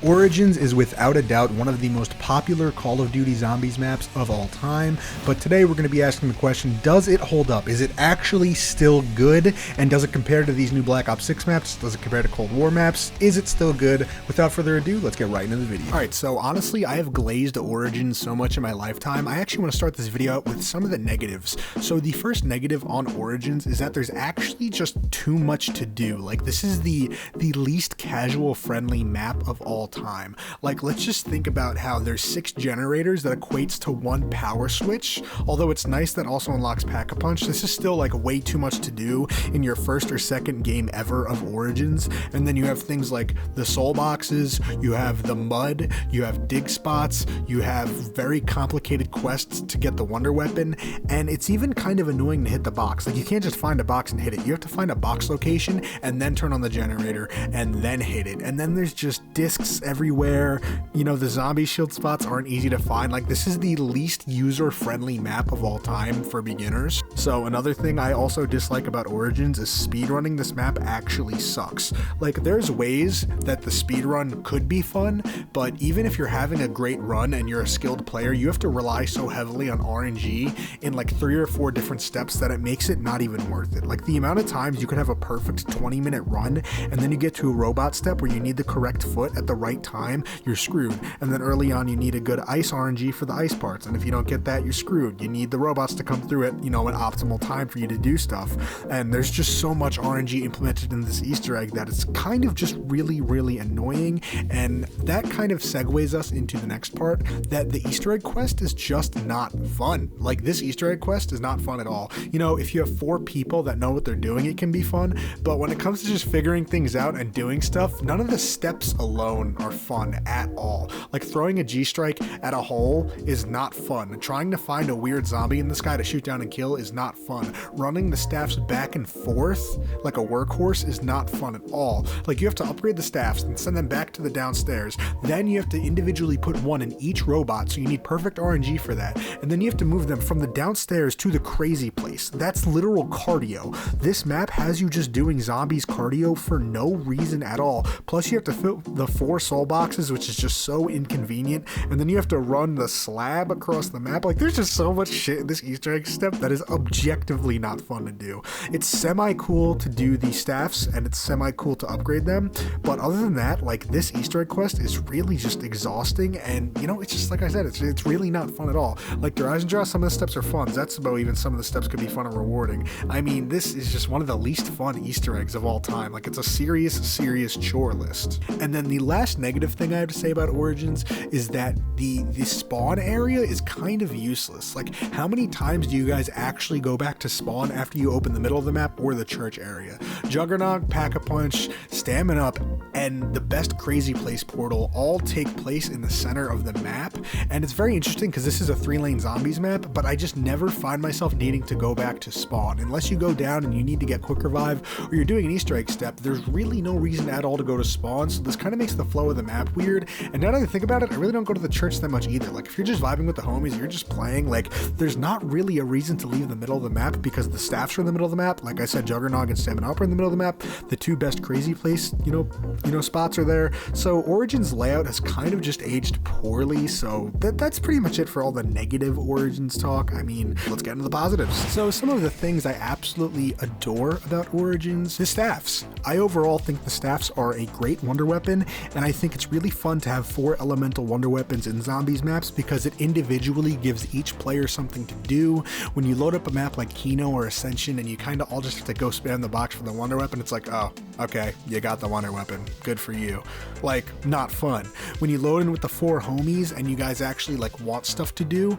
Origins is without a doubt one of the most popular Call of Duty Zombies maps of all time, but today we're going to be asking the question, does it hold up? Is it actually still good? And does it compare to these new Black Ops 6 maps? Does it compare to Cold War maps? Is it still good? Without further ado, let's get right into the video. Alright, so honestly, I have glazed Origins so much in my lifetime, I actually want to start this video out with some of the negatives. So the first negative on Origins is that there's actually just too much to do. Like, this is the least casual friendly map of all time. Like, let's just think about how there's 6 generators that equates to 1 power switch. Although it's nice that also unlocks Pack-a-Punch, this is still like way too much to do in your first or second game ever of Origins. And then you have things like the soul boxes, you have the mud, you have dig spots, you have very complicated quests to get the wonder weapon, and it's even kind of annoying to hit the box. Like, you can't just find a box and hit it. You have to find a box location and then turn on the generator and then hit it. And then there's just discs everywhere. You know, the zombie shield spots aren't easy to find. Like, this is the least user-friendly map of all time for beginners. So another thing I also dislike about Origins is speedrunning this map actually sucks. Like, there's ways that the speedrun could be fun, but even if you're having a great run and you're a skilled player, you have to rely so heavily on RNG in like 3 or 4 different steps that it makes it not even worth it. Like, the amount of times you could have a perfect 20-minute run and then you get to a robot step where you need the correct foot at the right time, you're screwed. And then early on you need a good ice RNG for the ice parts, and if you don't get that, you're screwed. You need the robots to come through at, you know, an optimal time for you to do stuff. And there's just so much RNG implemented in this Easter egg that it's kind of just really annoying. And that kind of segues us into the next part, that the Easter egg quest is just not fun. Like, this Easter egg quest is not fun at all. You know, if you have 4 people that know what they're doing, it can be fun, but when it comes to just figuring things out and doing stuff, none of the steps alone are fun at all. Like, throwing a G-strike at a hole is not fun. Trying to find a weird zombie in the sky to shoot down and kill is not fun. Running the staffs back and forth like a workhorse is not fun at all. Like, you have to upgrade the staffs and send them back to the downstairs. Then you have to individually put one in each robot, so you need perfect RNG for that. And then you have to move them from the downstairs to the crazy place. That's literal cardio. This map has you just doing zombies cardio for no reason at all. Plus you have to fill the 4 soul boxes, which is just so inconvenient. And then you have to run the slab across the map. Like, there's just so much shit in this Easter egg step that is objectively not fun to do. It's semi-cool to do the staffs and it's semi-cool to upgrade them. But other than that, like, this Easter egg quest is really just exhausting. And, you know, it's just like I said, it's really not fun at all. Like, Rise and Draw, some of the steps are fun. Zetsubo, even some of the steps could be fun and rewarding. I mean, this is just one of the least fun Easter eggs of all time. Like, it's a serious chore list. And then the last negative thing I have to say about Origins is that the spawn area is kind of useless. Like, how many times do you guys actually go back to spawn after you open the middle of the map or the church area? Juggernaut, Pack-a-Punch, Stamina Up, and the best Crazy Place portal all take place in the center of the map. And it's very interesting because this is a 3-lane zombies map, but I just never find myself needing to go back to spawn. Unless you go down and you need to get quick revive or you're doing an Easter egg step, there's really no reason at all to go to spawn, so this kind of makes the flow of the map weird. And now that I think about it, I really don't go to the church that much either. Like, if you're just vibing with the homies, you're just playing, like, there's not really a reason to leave the middle of the map because the staffs are in the middle of the map. Like I said, Juggernog and Stamina Up are in the middle of the map. The 2 best Crazy Place, you know, spots are there. So Origins layout has kind of just aged poorly, so that's pretty much it for all the negative Origins talk. I mean, let's get into the positives. So some of the things I absolutely adore about Origins, the staffs. I overall think the staffs are a great wonder weapon, and I think it's really fun to have 4 elemental wonder weapons in zombies maps because it individually gives each player something to do. When you load up a map like Kino or Ascension and you kind of all just have to go spam the box for the wonder weapon, it's like, oh, okay, you got the wonder weapon, good for you. Like, not fun. When you load in with the 4 homies and you guys actually like want stuff to do,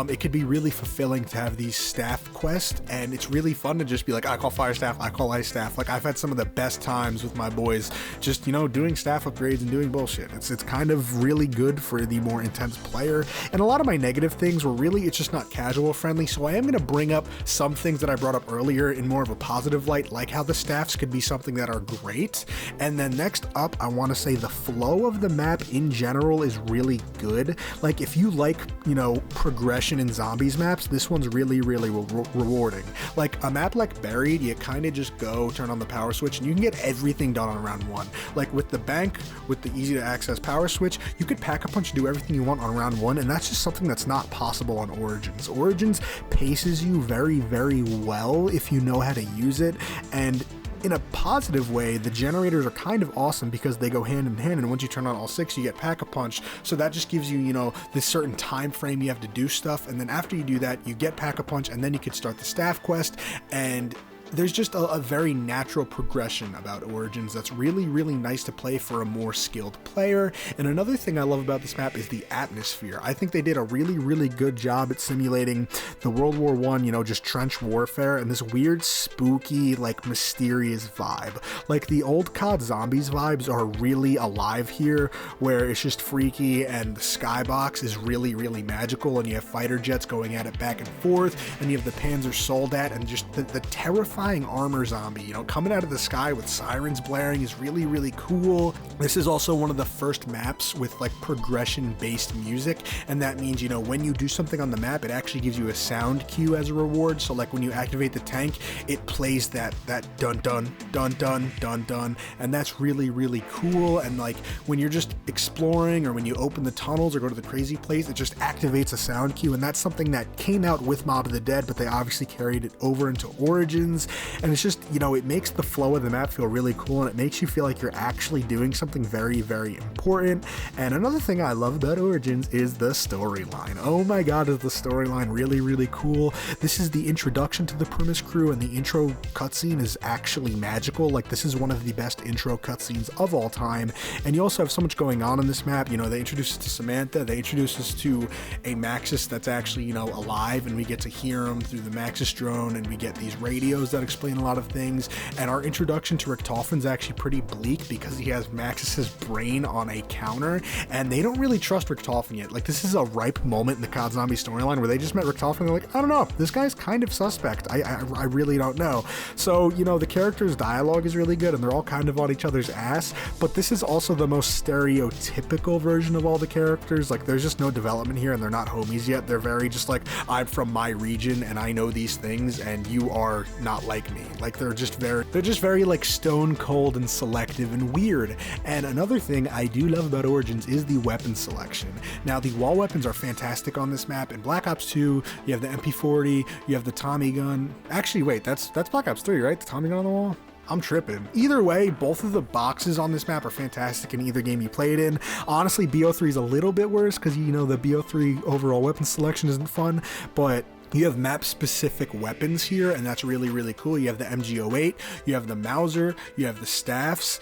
it could be really fulfilling to have these staff quests, and it's really fun to just be like, I call fire staff, I call ice staff. Like, I've had some of the best times with my boys just, you know, doing staff upgrades and doing bullshit. It's kind of really good for the more intense player. And a lot of my negative things were really, it's just not casual friendly. So I am going to bring up some things that I brought up earlier in more of a positive light, like how the staffs could be something that are great. And then next up, I want to say the flow of the map in general is really good. Like, if you like, you know, progression in zombies maps, this one's really rewarding. Like, a map like Buried, you kind of just go turn on the power switch and you can get everything done on round 1. Like, with the bank, with the easy to access power switch, you could Pack-a-Punch, do everything you want on round 1, and that's just something that's not possible on Origins. Origins paces you very, very well if you know how to use it, and in a positive way, the generators are kind of awesome because they go hand in hand, and once you turn on all 6, you get Pack-a-Punch, so that just gives you, this certain time frame you have to do stuff, and then after you do that, you get Pack-a-Punch, and then you could start the staff quest, and there's just a very natural progression about Origins that's really, really nice to play for a more skilled player. And another thing I love about this map is the atmosphere. I think they did a really, really good job at simulating the World War I, just trench warfare and this weird, spooky, like, mysterious vibe. Like, the old COD Zombies vibes are really alive here, where it's just freaky and the skybox is really, really magical, and you have fighter jets going at it back and forth, and you have the Panzer Soldat, and just the terrifying armor zombie, coming out of the sky with sirens blaring is really, really cool. This is also one of the first maps with like progression-based music, and that means, when you do something on the map, it actually gives you a sound cue as a reward. So like when you activate the tank, it plays that dun dun dun dun dun dun, and that's really, really cool. And like when you're just exploring, or when you open the tunnels or go to the crazy place, it just activates a sound cue, and that's something that came out with Mob of the Dead, but they obviously carried it over into Origins. And it's just, it makes the flow of the map feel really cool, and it makes you feel like you're actually doing something very, very important. And another thing I love about Origins is the storyline. Oh my god, is the storyline really, really cool. This is the introduction to the Primus crew, and the intro cutscene is actually magical. Like, this is one of the best intro cutscenes of all time, and you also have so much going on in this map. They introduce us to Samantha, they introduce us to a Maxis that's actually, alive, and we get to hear him through the Maxis drone, and we get these radios that explain a lot of things. And our introduction to Richthofen's actually pretty bleak because he has Maxis's brain on a counter, and they don't really trust Richthofen yet. Like, this is a ripe moment in the COD Zombie storyline where they just met Richthofen and they're like, I don't know, this guy's kind of suspect. I really don't know. So, the characters' dialogue is really good, and they're all kind of on each other's ass, but this is also the most stereotypical version of all the characters. Like, there's just no development here, and they're not homies yet. They're very just like, I'm from my region, and I know these things, and you are not like me. Like, they're just very like stone cold and selective and weird. And another thing I do love about Origins is the weapon selection. Now, the wall weapons are fantastic on this map. In Black Ops 2, you have the MP40, you have the Tommy gun. Actually, wait, that's Black Ops 3, right? The Tommy gun on the wall? I'm tripping. Either way, both of the boxes on this map are fantastic in either game you played in. Honestly, BO3 is a little bit worse because, the BO3 overall weapon selection isn't fun, but you have map-specific weapons here, and that's really, really cool. You have the MG08, you have the Mauser, you have the staffs.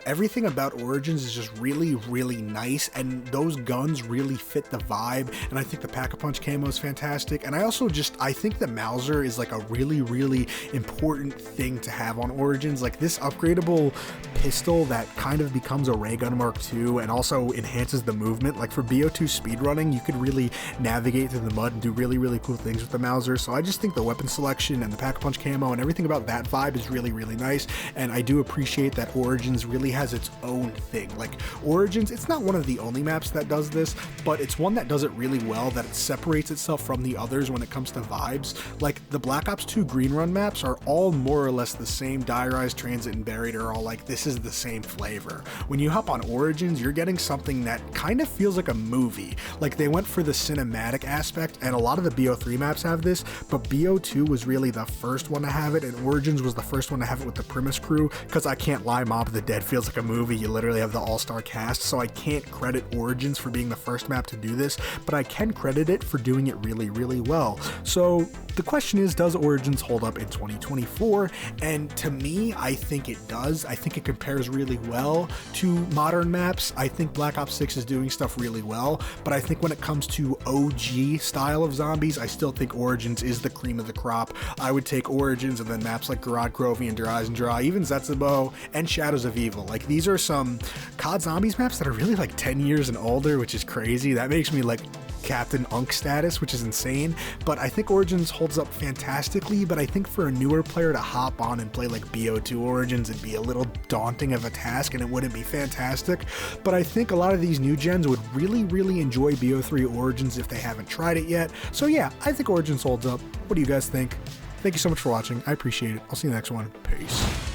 Everything about Origins is just really, really nice, and those guns really fit the vibe, and I think the Pack-a-Punch camo is fantastic. And I think the Mauser is like a really, really important thing to have on Origins. Like, this upgradable pistol that kind of becomes a ray gun Mark II and also enhances the movement. Like, for BO2 speedrunning, you could really navigate through the mud and do really, really cool things with the Mauser. So I just think the weapon selection and the Pack-a-Punch camo and everything about that vibe is really, really nice, and I do appreciate that Origins really has its own thing. Like, Origins, it's not one of the only maps that does this, but it's one that does it really well, that it separates itself from the others when it comes to vibes. Like, the Black Ops 2 Green Run maps are all more or less the same. Die Rise, Transit, and Buried are all like, this is the same flavor. When you hop on Origins, you're getting something that kind of feels like a movie. Like, they went for the cinematic aspect, and a lot of the BO3 maps have this, but BO2 was really the first one to have it, and Origins was the first one to have it with the Primus crew, because I can't lie, Mob of the Dead feels like a movie. You literally have the all-star cast, so I can't credit Origins for being the first map to do this, but I can credit it for doing it really, really well. So the question is, does Origins hold up in 2024? And to me, I think it does. I think it compares really well to modern maps. I think Black Ops 6 is doing stuff really well, but I think when it comes to OG style of zombies, I still think Origins is the cream of the crop. I would take Origins and then maps like Garad Grovey and Der Eisendrache, even Zetsubo and Shadows of Evil. Like, these are some COD Zombies maps that are really like 10 years and older, which is crazy. That makes me like Captain Unk status, which is insane, but I think Origins holds up fantastically. But I think for a newer player to hop on and play like BO2 Origins, it'd be a little daunting of a task, and it wouldn't be fantastic. But I think a lot of these new gens would really, really enjoy BO3 Origins if they haven't tried it yet. So yeah, I think Origins holds up. What do you guys think? Thank you so much for watching. I appreciate it. I'll see you in the next one. Peace.